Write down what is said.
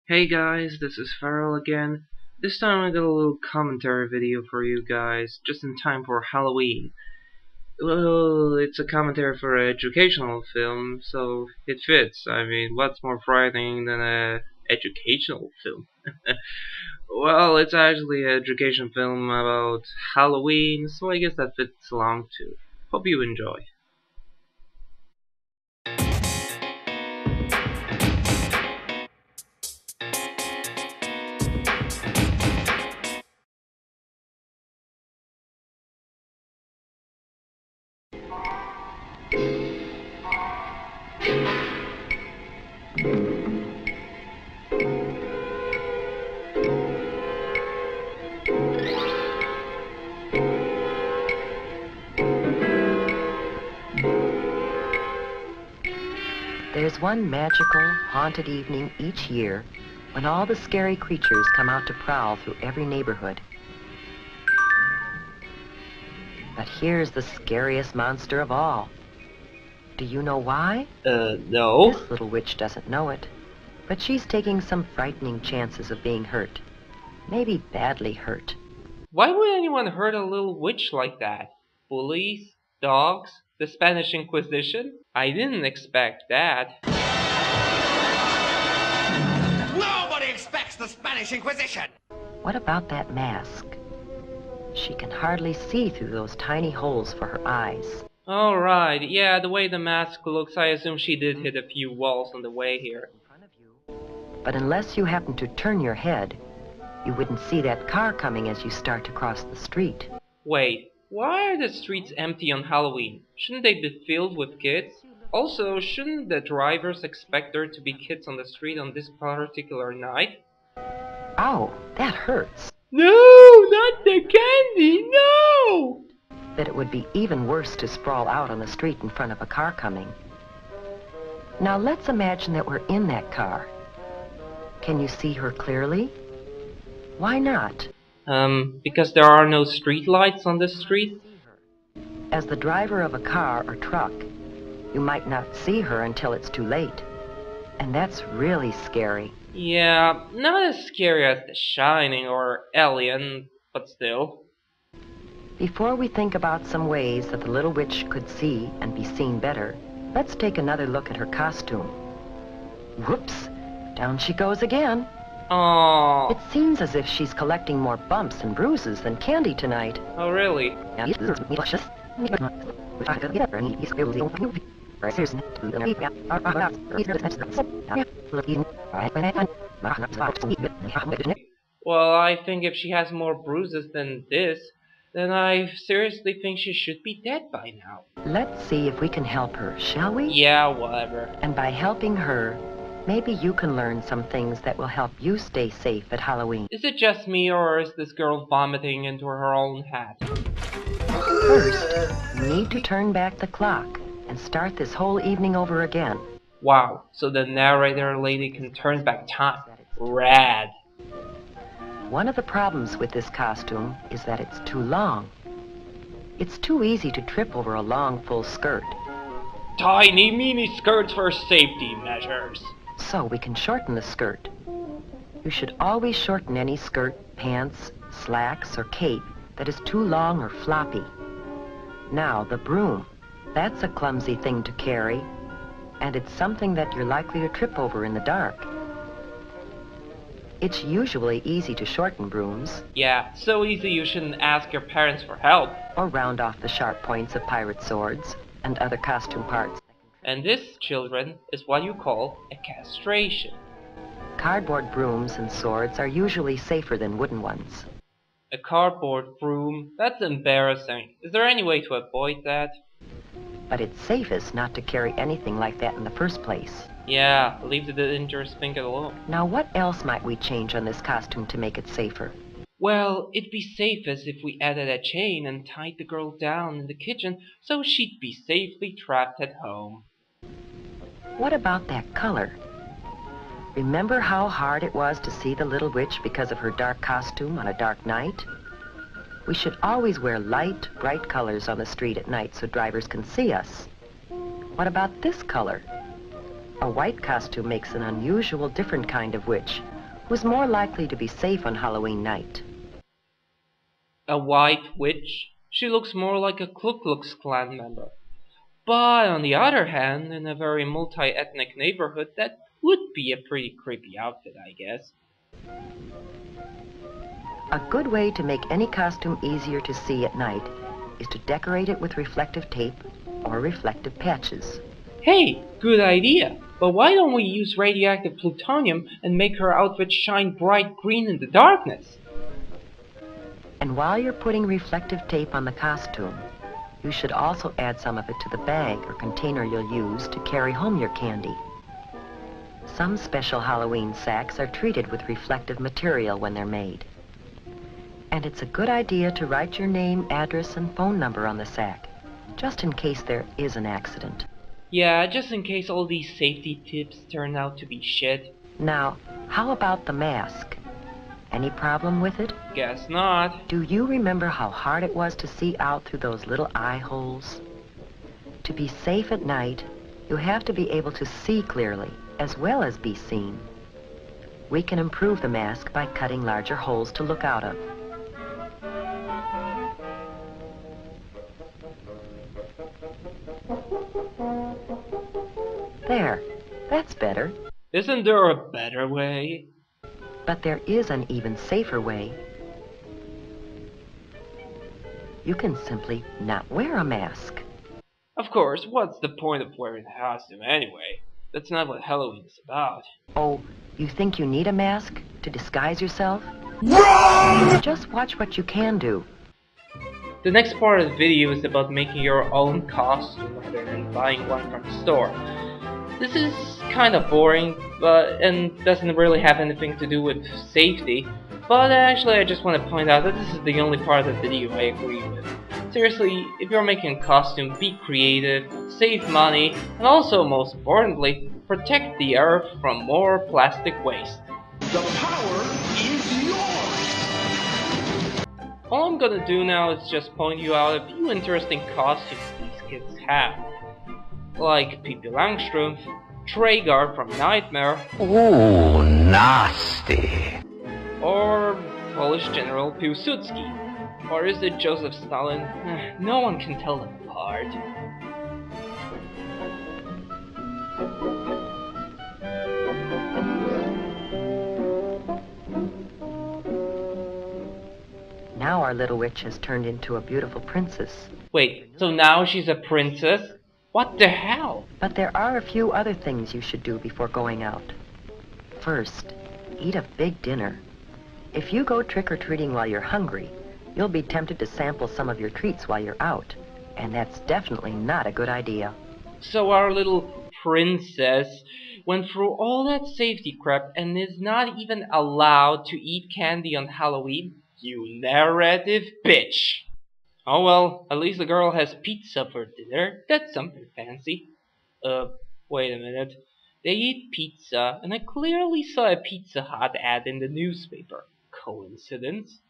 Hey guys, this is Farel again. This time I got a little commentary video for you guys, just in time for Halloween. Well, it's a commentary for an educational film, so it fits. I mean, what's more frightening than a educational film? Well, it's actually an education film about Halloween, so I guess that fits along too. Hope you enjoy. There's one magical, haunted evening each year when all the scary creatures come out to prowl through every neighborhood. But here's the scariest monster of all. Do you know why? No. This little witch doesn't know it, but she's taking some frightening chances of being hurt. Maybe badly hurt. Why would anyone hurt a little witch like that? Bullies? Dogs? The Spanish Inquisition? I didn't expect that. Nobody expects the Spanish Inquisition! What about that mask? She can hardly see through those tiny holes for her eyes. Alright, yeah, the way the mask looks, I assume she did hit a few walls on the way here. But unless you happen to turn your head, you wouldn't see that car coming as you start to cross the street. Wait, why are the streets empty on Halloween? Shouldn't they be filled with kids? Also, shouldn't the drivers expect there to be kids on the street on this particular night? Ow, that hurts. No, not the candy, no! That it would be even worse to sprawl out on the street in front of a car coming. Now let's imagine that we're in that car. Can you see her clearly? Why not? Because there are no street lights on this street? As the driver of a car or truck, you might not see her until it's too late. And that's really scary. Yeah, not as scary as The Shining or Alien, but still. Before we think about some ways that the little witch could see and be seen better, let's take another look at her costume. Whoops, down she goes again. Aww. It seems as if she's collecting more bumps and bruises than candy tonight. Oh, really? Well, I think if she has more bruises than this, then I seriously think she should be dead by now. Let's see if we can help her, shall we? Yeah, whatever. And by helping her, maybe you can learn some things that will help you stay safe at Halloween. Is it just me, or is this girl vomiting into her own hat? First, you need to turn back the clock and start this whole evening over again. Wow, so the narrator lady can turn back time. Rad. One of the problems with this costume is that it's too long. It's too easy to trip over a long, full skirt. Tiny mini skirts for safety measures. So we can shorten the skirt. You should always shorten any skirt, pants, slacks, or cape that is too long or floppy. Now, the broom. That's a clumsy thing to carry, and it's something that you're likely to trip over in the dark. It's usually easy to shorten brooms. Yeah, so easy you shouldn't ask your parents for help. Or round off the sharp points of pirate swords and other costume parts. And this, children, is what you call a castration. Cardboard brooms and swords are usually safer than wooden ones. A cardboard broom? That's embarrassing. Is there any way to avoid that? But it's safest not to carry anything like that in the first place. Yeah, leave the dangerous thing alone. Now what else might we change on this costume to make it safer? Well, it'd be safest if we added a chain and tied the girl down in the kitchen so she'd be safely trapped at home. What about that color? Remember how hard it was to see the little witch because of her dark costume on a dark night? We should always wear light, bright colors on the street at night so drivers can see us. What about this color? A white costume makes an unusual, different kind of witch, who's more likely to be safe on Halloween night. A white witch? She looks more like a Ku Klux Klan member. But on the other hand, in a very multi-ethnic neighborhood, that would be a pretty creepy outfit, I guess. A good way to make any costume easier to see at night is to decorate it with reflective tape or reflective patches. Hey, good idea. But why don't we use radioactive plutonium and make her outfit shine bright green in the darkness? And while you're putting reflective tape on the costume, you should also add some of it to the bag or container you'll use to carry home your candy. Some special Halloween sacks are treated with reflective material when they're made. And it's a good idea to write your name, address, and phone number on the sack, just in case there is an accident. Yeah, just in case all these safety tips turn out to be shit. Now, how about the mask? Any problem with it? Guess not. Do you remember how hard it was to see out through those little eye holes? To be safe at night, you have to be able to see clearly, as well as be seen. We can improve the mask by cutting larger holes to look out of. There, that's better. Isn't there a better way? But there is an even safer way. You can simply not wear a mask. Of course, what's the point of wearing a costume anyway? That's not what Halloween is about. Oh, you think you need a mask to disguise yourself? Wrong! Just watch what you can do. The next part of the video is about making your own costume rather than buying one from the store. This is kind of boring, and doesn't really have anything to do with safety, but actually I just want to point out that this is the only part of the video I agree with. Seriously, if you're making a costume, be creative, save money, and also, most importantly, protect the earth from more plastic waste. The power is yours! All I'm gonna do now is just point you out a few interesting costumes these kids have. Like Pippi Langstrumpf, Traeger from Nightmare, Ooh, nasty. or Polish General Piłsudski. Or is it Joseph Stalin? No one can tell them apart. Now our little witch has turned into a beautiful princess. Wait, so now she's a princess? What the hell? But there are a few other things you should do before going out. First, eat a big dinner. If you go trick-or-treating while you're hungry, you'll be tempted to sample some of your treats while you're out. And that's definitely not a good idea. So our little princess went through all that safety crap and is not even allowed to eat candy on Halloween? You narrative bitch! Oh well, at least the girl has pizza for dinner. That's something fancy. Wait a minute. They eat pizza, and I clearly saw a Pizza Hut ad in the newspaper. Coincidence?